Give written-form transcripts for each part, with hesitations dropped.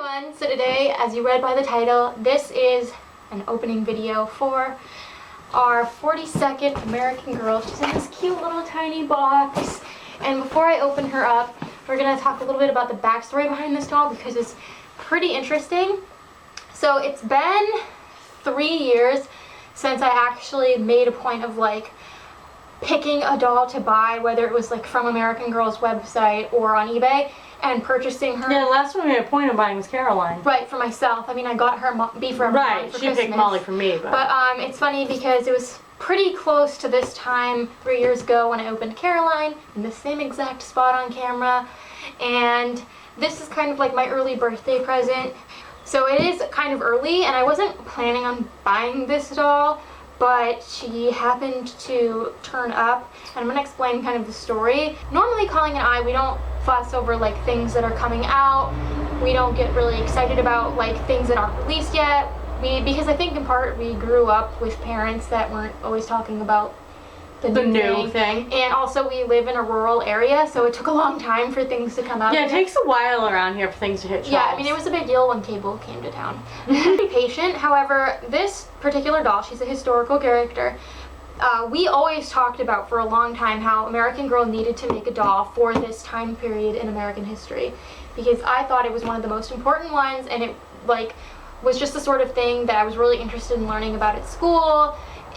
everyone! So today, as you read by the title, this is an opening video for our 42nd American Girl. She's in this cute little tiny box. And before I open her up, we're going to talk a little bit about the backstory behind this doll because it's pretty interesting. So it's been 3 years since I actually made a point of picking a doll to buy, whether it was from American Girl's website or on eBay, and purchasing her. Yeah, the last one we made a point of buying was Caroline. Right, for myself. I mean, I got her Be Forever Molly for Christmas. Right, she picked Molly for me. But it's funny because it was pretty close to this time 3 years ago when I opened Caroline in the same exact spot on camera. And this is kind of like my early birthday present. So it is kind of early, and I wasn't planning on buying this doll, but she happened to turn up, and I'm going to explain kind of the story. Normally, Colleen and I, we don't fuss over things that are coming out. We don't get really excited about things that aren't released yet. Because I think in part we grew up with parents that weren't always talking about the new thing. And also we live in a rural area, so it took a long time for things to come out. Yeah, it takes a while around here for things to hit shelves. Yeah, I mean, it was a big deal when cable came to town. Be patient. However, this particular doll, she's a historical character. We always talked about for a long time how American Girl needed to make a doll for this time period in American history, because I thought it was one of the most important ones, and it was just the sort of thing that I was really interested in learning about at school.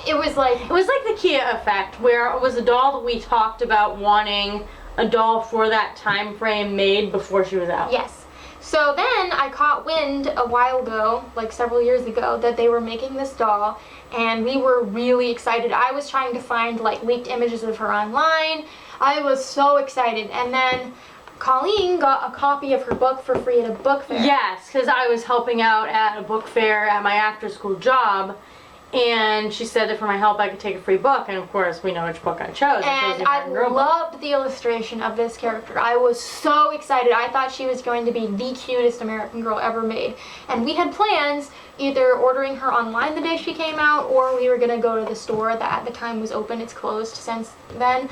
It was like the Kia effect, where it was a doll that we talked about wanting a doll for that time frame made before she was out. Yes. So then I caught wind a while ago, several years ago, that they were making this doll, and we were really excited. I was trying to find leaked images of her online. I was so excited. And then Colleen got a copy of her book for free at a book fair. Yes, because I was helping out at a book fair at my after-school job, and she said that for my help I could take a free book, and of course we know which book I chose. And I loved the illustration of this character. I was so excited. I thought she was going to be the cutest American Girl ever made. And we had plans, either ordering her online the day she came out, or we were going to go to the store that at the time was open. It's closed since then.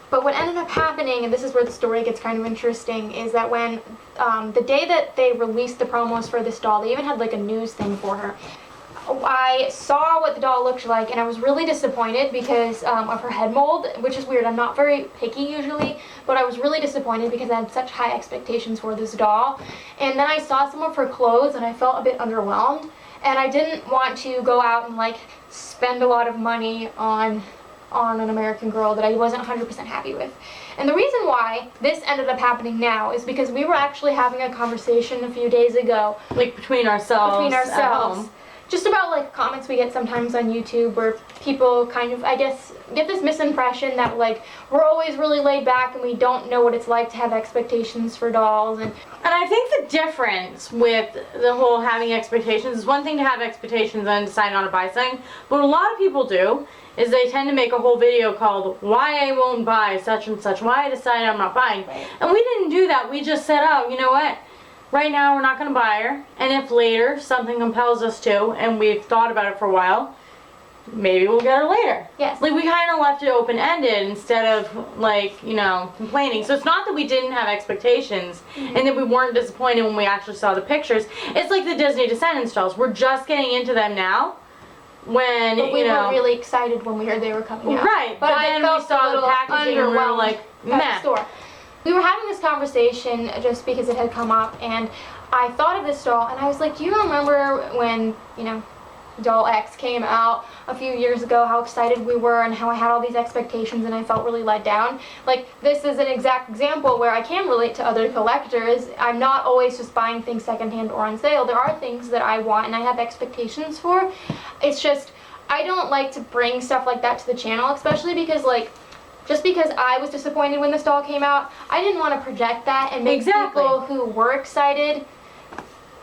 But what ended up happening, and this is where the story gets kind of interesting, is that when the day that they released the promos for this doll, they even had a news thing for her. I saw what the doll looked like, and I was really disappointed because of her head mold, which is weird. I'm not very picky usually, but I was really disappointed because I had such high expectations for this doll. And then I saw some of her clothes, and I felt a bit underwhelmed. And I didn't want to go out and spend a lot of money on an American Girl that I wasn't 100% happy with. And the reason why this ended up happening now is because we were actually having a conversation a few days ago. Between ourselves. At home. Just about comments we get sometimes on YouTube where people kind of, I guess, get this misimpression that we're always really laid back and we don't know what it's like to have expectations for dolls. And I think the difference with the whole having expectations is one thing to have expectations and decide not to buy something, but what a lot of people do is they tend to make a whole video called why I won't buy such and such, why I decided I'm not buying. Right. And we didn't do that. We just said, oh, you know what? Right now we're not going to buy her, and if later something compels us to, and we've thought about it for a while, maybe we'll get her later. Yes. We kind of left it open-ended instead of, complaining. So it's not that we didn't have expectations, and that we weren't disappointed when we actually saw the pictures. It's like the Disney Descendants dolls. We're just getting into them now, when, but we were really excited when we heard they were coming out. Right, but then we saw the packaging and we were like, meh. At the store. We were having this conversation just because it had come up, and I thought of this doll, and I was like, do you remember when, Doll X came out a few years ago, how excited we were and how I had all these expectations and I felt really let down? This is an exact example where I can relate to other collectors. I'm not always just buying things secondhand or on sale. There are things that I want and I have expectations for. It's just, I don't like to bring stuff like that to the channel, especially because just because I was disappointed when this doll came out, I didn't want to project that and make people who were excited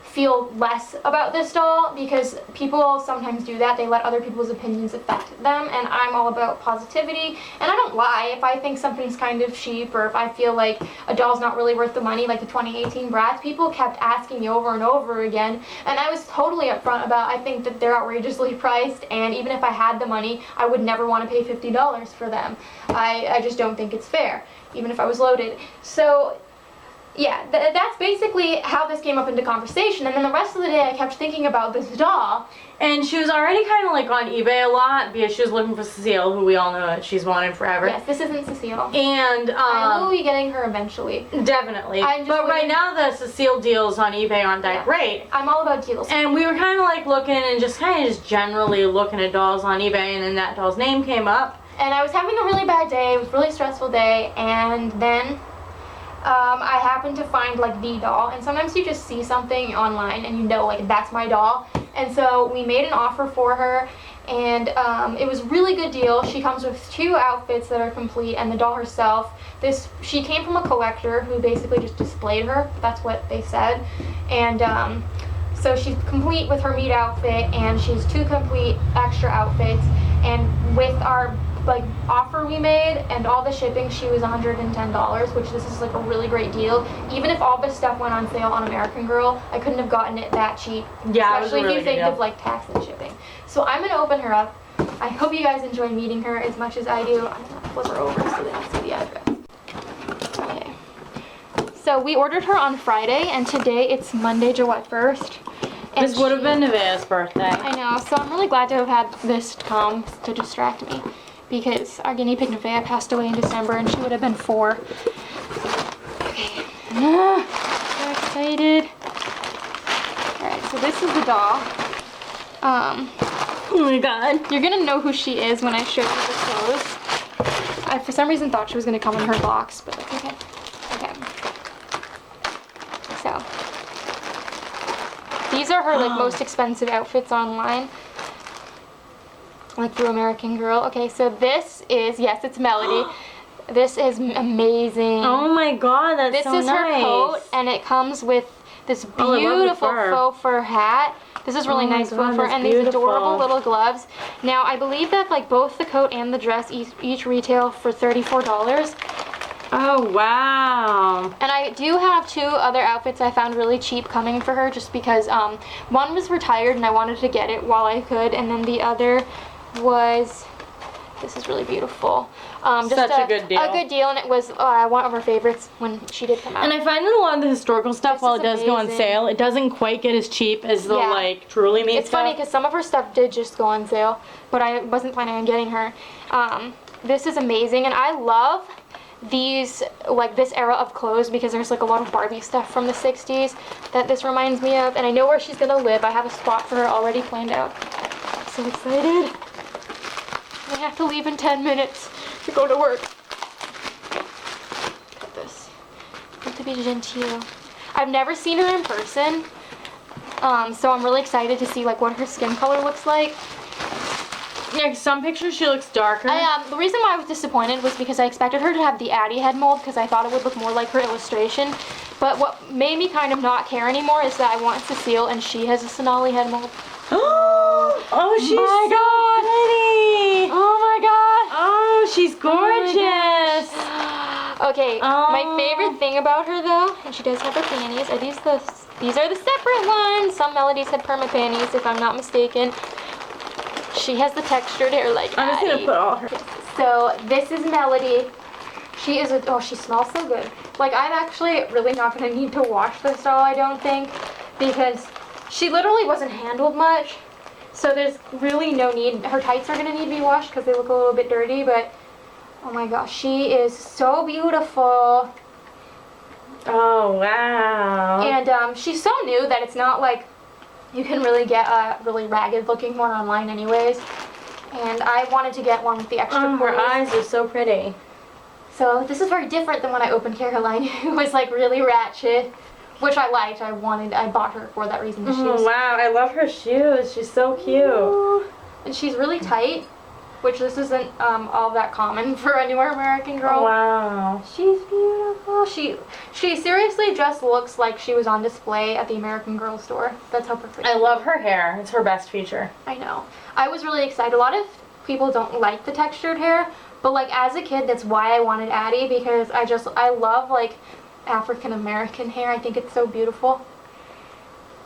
feel less about this doll, because people sometimes do that. They let other people's opinions affect them, and I'm all about positivity, and I don't lie. If I think something's kind of cheap, or if I feel like a doll's not really worth the money, like the 2018 Bratz, people kept asking me over and over again, and I was totally upfront about, I think that they're outrageously priced, and even if I had the money, I would never want to pay $50 for them. I just don't think it's fair, even if I was loaded. So yeah, that's basically how this came up into conversation. And then the rest of the day, I kept thinking about this doll. And she was already kind of like on eBay a lot because she was looking for Cecile, who we all know that she's wanted forever. Yes, this isn't Cecile. And I will be getting her eventually. definitely. I'm just But right waiting- now the Cecile deals on eBay aren't that Yeah. great. I'm all about deals. And we were kind of like looking and just generally looking at dolls on eBay, and then that doll's name came up. And I was having a really bad day. It was a really stressful day. And then I happened to find like the doll. And sometimes you just see something online and you know like that's my doll. And so we made an offer for her. And it was a really good deal. She comes with 2 outfits that are complete and the doll herself. She came from a collector who basically just displayed her. That's what they said. And so she's complete with her meat outfit and she's 2 complete extra outfits. And with our like offer we made and all the shipping, she was $110, which this is like a really great deal. Even if all this stuff went on sale on American Girl, I couldn't have gotten it that cheap. Yeah, it was a especially really if you good think deal. of like tax and shipping. So I'm gonna open her up. I hope you guys enjoy meeting her as much as I do. I'm gonna flip her over so they don't see the address. Okay. So we ordered her on Friday, and today it's Monday, July 1st. And This would have been Nevaeh's birthday. I know, so I'm really glad to have had this come to distract me. Because our guinea pig Nevaeh passed away in December and she would have been 4. Okay. So excited. Alright, so this is the doll. Oh my god. You're gonna know who she is when I show you the clothes. I for some reason thought she was gonna come in her box, but that's okay. Okay. So these are her like most expensive outfits online. Like through American Girl. Okay, so this is, yes, it's Melody. This is amazing. Oh my god, that's This so is nice. her coat, and it comes with this Oh, I love the beautiful fur. faux fur hat. This is really Oh my nice God, faux fur, that's and these beautiful. adorable little gloves. Now, I believe that like both the coat and the dress each retail for $34. Oh wow. And I do have 2 other outfits I found really cheap coming for her, just because one was retired and I wanted to get it while I could, and then the other was, this is really beautiful. Just Such a good deal. A good deal, and it was one of her favorites when she did come out. And I find that a lot of the historical stuff, This while is it does go on amazing. sale, it doesn't quite get as cheap as the Yeah. like truly made It's stuff. funny because some of her stuff did just go on sale, but I wasn't planning on getting her. This is amazing, and I love these, like this era of clothes, because there's like a lot of Barbie stuff from the 60s that this reminds me of, and I know where she's gonna live. I have a spot for her already planned out. So excited. I have to leave in 10 minutes to go to work. Look at this. I have to be genteel. I've never seen her in person, so I'm really excited to see like what her skin color looks like. Yeah, some pictures she looks darker. The reason why I was disappointed was because I expected her to have the Addie head mold, because I thought it would look more like her illustration. But what made me kind of not care anymore is that I want Cecile and she has a Sonali head mold. Oh, she's My so God. pretty. Oh my god! Oh, she's gorgeous. Okay, Oh. my favorite thing about her though, and she does have her panties, are these are the separate ones. Some Melodies had perma panties, if I'm not mistaken. She has the textured hair like I'm just gonna Addie. put all her. So this is Melody. She is oh, she smells so good. Like, I'm actually really not gonna need to wash this doll, I don't think, because she literally wasn't handled much. So there's really no need. Her tights are gonna need to be washed because they look a little bit dirty, but oh my gosh, she is so beautiful. Oh wow. And she's so new that it's not like you can really get a really ragged looking one online anyways. And I wanted to get one with the extra Oh, her curls. eyes are so pretty. So this is very different than when I opened Caroline. It was like really ratchet, which I liked. I bought her for that reason. Oh wow, I love her shoes. She's so cute. And she's really tight, which this isn't all that common for a newer American girl. Oh, wow. She's beautiful. She seriously just looks like she was on display at the American Girl store. That's how perfect. I love her hair. It's her best feature. I know. I was really excited. A lot of people don't like the textured hair, but like as a kid, that's why I wanted Addie, because I love like African American hair. I think it's so beautiful.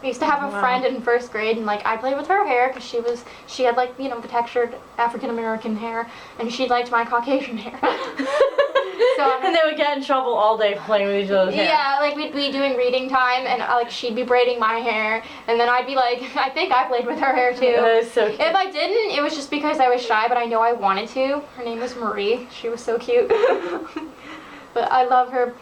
I used to have a friend in first grade, and like I played with her hair because she had like, you know, the textured African American hair, and she liked my Caucasian hair. So and they would get in trouble all day playing with each other's hair. Yeah, like we'd be doing reading time, and like she'd be braiding my hair, and then I'd be like, I think I played with her hair too. That is so cute. If I didn't, it was just because I was shy, but I know I wanted to. Her name was Marie. She was so cute. But I love her.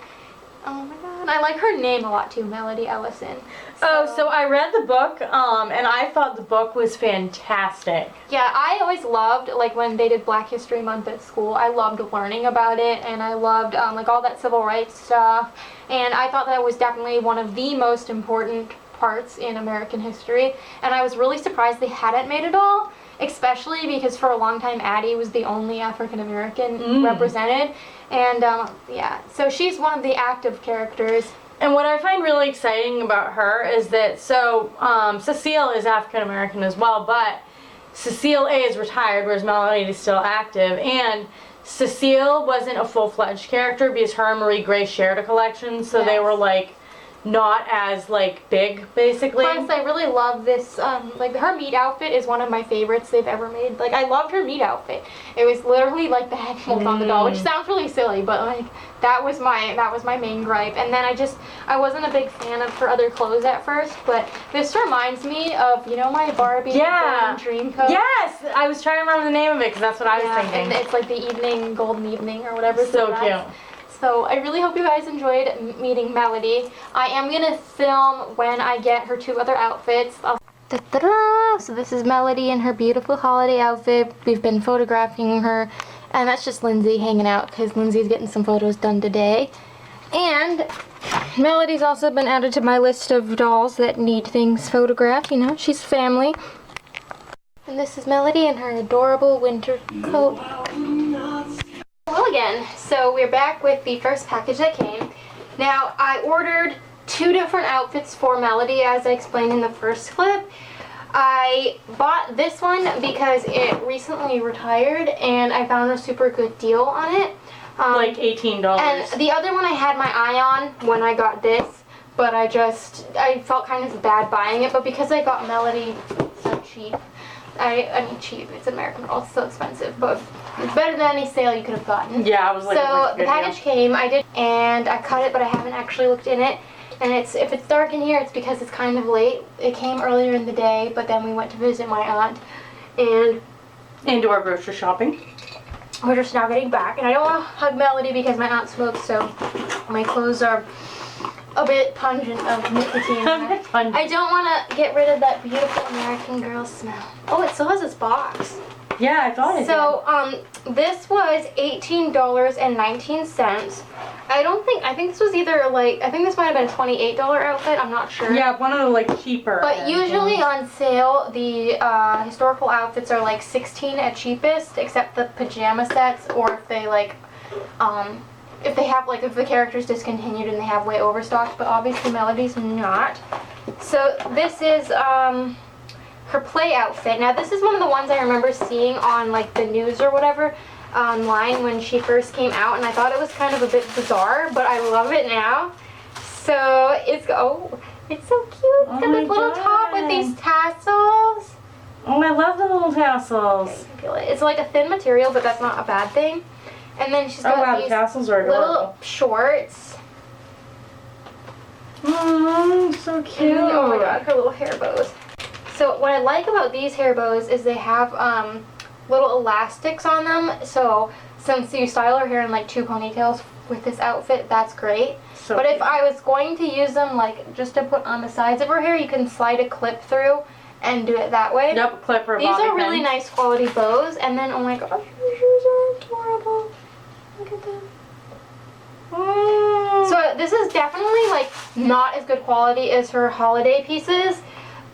Oh my god, I like her name a lot too, Melody Ellison. So I read the book, and I thought the book was fantastic. Yeah, I always loved, like, when they did Black History Month at school, I loved learning about it, and I loved, like, all that civil rights stuff, and I thought that was definitely one of the most important parts in American history, and I was really surprised they hadn't made it all, especially because for a long time Addie was the only African American represented, and, yeah, so she's one of the active characters. And what I find really exciting about her is that, Cecile is African American as well, but Cecile A is retired, whereas Melody is still active, and Cecile wasn't a full-fledged character because her and Marie Gray shared a collection, so they were, like, not as, like, big, basically. Plus, I really love this, like, her meat outfit is one of my favorites they've ever made. Like, I loved her meat outfit. It was literally, like, the head mold on the doll, which sounds really silly, but, like, that was my main gripe. And then I wasn't a big fan of her other clothes at first, but this reminds me of, you know, my Barbie Golden Dream coat? Yes! I was trying to remember the name of it, because that's what I was thinking. And it's, like, the Golden Evening, or whatever. So cute. So I really hope you guys enjoyed meeting Melody. I am going to film when I get her 2 other outfits. Ta-da! So this is Melody in her beautiful holiday outfit. We've been photographing her. And that's just Lindsay hanging out because Lindsay's getting some photos done today. And Melody's also been added to my list of dolls that need things photographed. You know, she's family. And this is Melody in her adorable winter coat. Well, again, so we're back with the first package that came. Now, I ordered 2 different outfits for Melody, as I explained in the first clip. I bought this one because it recently retired, and I found a super good deal on it. Like $18. And the other one I had my eye on when I got this, but I felt kind of bad buying it, but because I got Melody so cheap, I mean cheap, it's American Girl, it's so expensive, but it's better than any sale you could have gotten. Yeah, I was like, so the package came, and I cut it, but I haven't actually looked in it. And if it's dark in here, it's because it's kind of late. It came earlier in the day, but then we went to visit my aunt, and do our grocery shopping. We're just now getting back, and I don't want to hug Melody because my aunt smokes, so my clothes are a bit pungent of nicotine. I don't want to get rid of that beautiful American Girl smell. Oh, it still has its box. Yeah, I thought it did. So, this was $18.19. I think this was either, like, I think this might have been a $28 outfit, I'm not sure. Yeah, one of the, like, cheaper. But usually on sale, the historical outfits are, like, $16 at cheapest, except the pajama sets, or if they, like, if the character's discontinued and they have way overstocked, but obviously Melody's not. So, this is, her play outfit. Now, this is one of the ones I remember seeing on, like, the news or whatever, online when she first came out, and I thought it was kind of a bit bizarre, but I love it now. So it's so cute. It's got this little top with these tassels. Oh, I love the little tassels. Okay, it's like a thin material, but that's not a bad thing. And then she's got these the tassels are adorable. little shorts. So cute. And, oh my god, her little hair bows. So what I like about these hair bows is they have little elastics on them, so since you style her hair in like 2 ponytails with this outfit, that's great. But if I was going to use them like just to put on the sides of her hair, you can slide a clip through and do it that way. Yep, clip or These bobby are really pin. nice quality bows, and then oh my gosh, her shoes are adorable. Look at them. So this is definitely like not as good quality as her holiday pieces,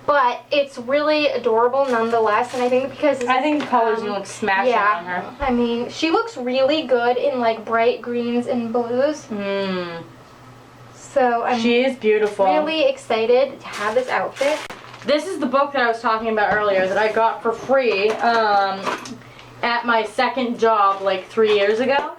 but it's really adorable nonetheless, and I think because I think the colors look smashing on her. I mean, she looks really good in like bright greens and blues. So she is beautiful. Really excited to have this outfit. This is the book that I was talking about earlier that I got for free at my second job like 3 years ago.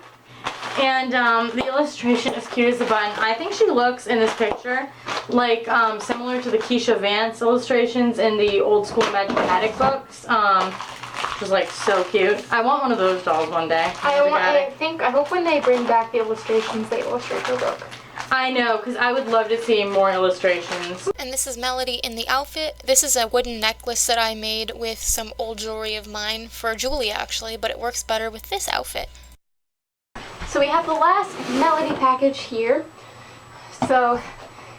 And the illustration is cute as a button. I think she looks in this picture like similar to the Keisha Vance illustrations in the old school Magic books. Which was like so cute. I want one of those dolls one day. I hope when they bring back the illustrations, they illustrate her book. I know, because I would love to see more illustrations. And this is Melody in the outfit. This is a wooden necklace that I made with some old jewelry of mine for Julia actually, but it works better with this outfit. So we have the last Melody package here. So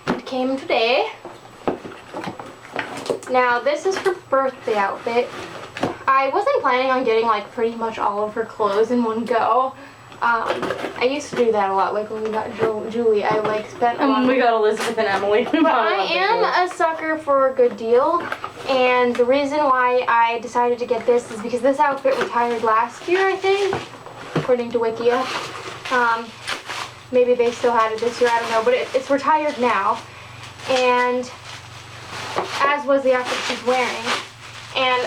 it came today. Now this is her birthday outfit. I wasn't planning on getting like pretty much all of her clothes in one go. I used to do that a lot, like when we got Julie, I like spent a lot. And we got Elizabeth and Emily. But I am a sucker for a good deal, and the reason why I decided to get this is because this outfit retired last year, I think, according to Wikia. Maybe they still had it this year, I don't know, but it's retired now, and as was the outfit she's wearing. And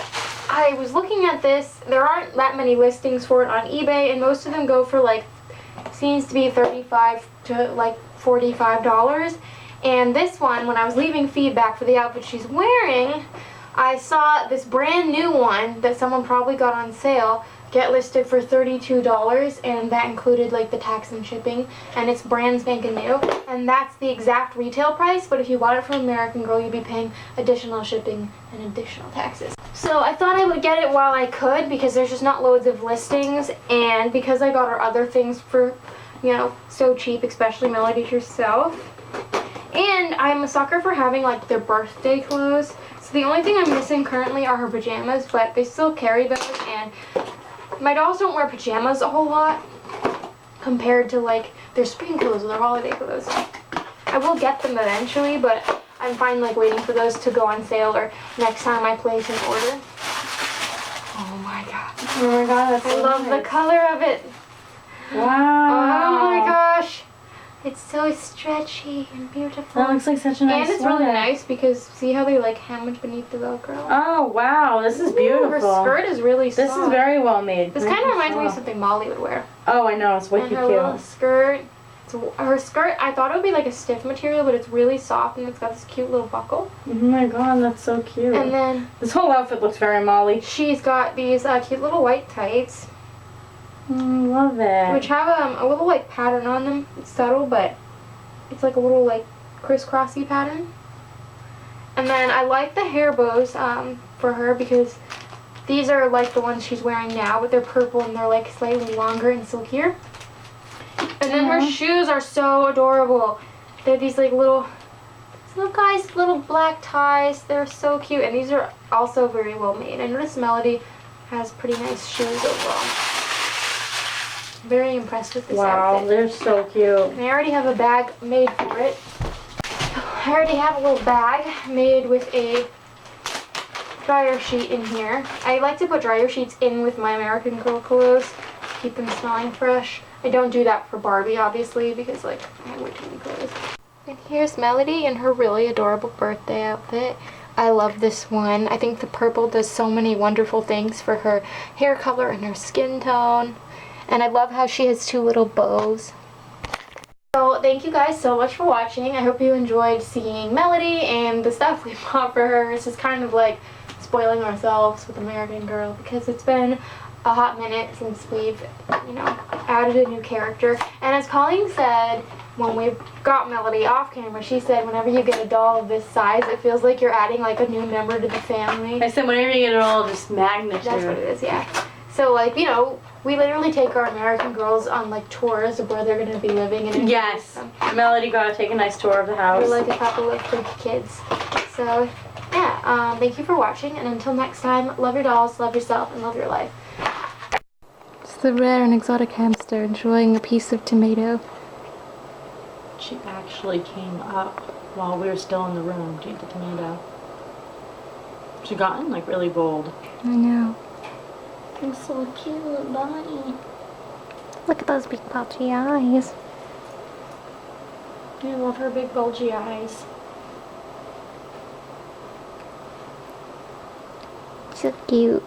I was looking at this, there aren't that many listings for it on eBay, and most of them go for like, seems to be $35 to like $45. And this one, when I was leaving feedback for the outfit she's wearing, I saw this brand new one that someone probably got on sale get listed for $32, and that included like the tax and shipping, and it's brand spanking new, and that's the exact retail price, but if you bought it from American Girl, you'd be paying additional shipping and additional taxes. So I thought I would get it while I could, because there's just not loads of listings, and because I got her other things for, you know, so cheap, especially Melody herself. And I'm a sucker for having like their birthday clothes. So the only thing I'm missing currently are her pajamas, but they still carry those, and my dolls don't wear pajamas a whole lot compared to like their spring clothes or their holiday clothes. I will get them eventually, but I'm fine like waiting for those to go on sale or next time I place an order. Oh my god. Oh my god, that's so I love nice. the color of it. Wow. Oh my gosh. It's so stretchy and beautiful. That looks like such a nice And it's really sweater. nice because see how they like hemmed beneath the Velcro? Oh wow, this is beautiful. Her skirt is really soft. This is very well made. This kind of reminds me of something Molly would wear. Oh, I know, it's wicked And her little cute. skirt. Her skirt, I thought it would be like a stiff material, but it's really soft and it's got this cute little buckle. Oh my god, that's so cute. And then This whole outfit looks very Molly. she's got these cute little white tights, I love it. which have a little like pattern on them. It's subtle, but it's like a little like crisscrossy pattern. And then I like the hair bows for her because these are like the ones she's wearing now, but they're purple and they're like slightly longer and silkier. And then her shoes are so adorable. They're these like little guys, little black ties. They're so cute, and these are also very well made. I noticed Melody has pretty nice shoes overall. Very impressed with this outfit. They're so cute. And I already have a bag made for it. I already have a little bag made with a dryer sheet in here. I like to put dryer sheets in with my American Girl clothes, keep them smelling fresh. I don't do that for Barbie, obviously, because like I have way too many clothes. And here's Melody in her really adorable birthday outfit. I love this one. I think the purple does so many wonderful things for her hair color and her skin tone. And I love how she has two little bows. So thank you guys so much for watching. I hope you enjoyed seeing Melody and the stuff we bought for her. This is kind of like spoiling ourselves with American Girl because it's been a hot minute since we've, you know, added a new character. And as Colleen said when we got Melody off camera, she said whenever you get a doll of this size, it feels like you're adding like a new member to the family. I said whenever you get it all, just magnitude. That's what it is, yeah. So like, you know, we literally take our American Girls on like tours of where they're going to be living and Yes. them. Melody got to take a nice tour of the house. We're like a couple of big kids. So yeah, thank you for watching, and until next time, love your dolls, love yourself, and love your life. It's the rare and exotic hamster enjoying a piece of tomato. She actually came up while we were still in the room to eat the tomato. She gotten like really bold. I know. You're so cute, Bonnie. Look at those big bulgy eyes. I love her big bulgy eyes. So cute.